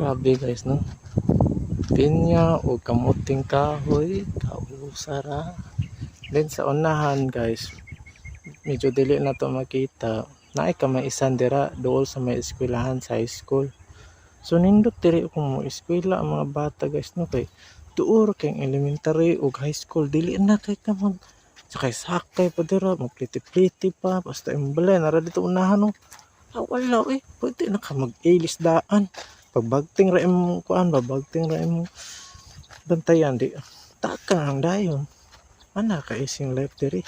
Grabe guys, no? Pinya o kamuting kahoy, kausara. Then sa unahan guys, medyo dili na to makita. Naay ka may isan dira dool sa may eskwelahan sa high school. So nindot diri kung mo eskwela ang mga bata guys, no, kay tuor kay elementary o high school dili na kay ka mag sakay pa dira, magpliti-pliti pa, basta imbala nara dito unahan, no. Wala pwede na ka mag-ilis daan. Pagbagting ra imong kuan, babagting ra imong bantayan di. Taka ang dayon. Ana ka ising life diri.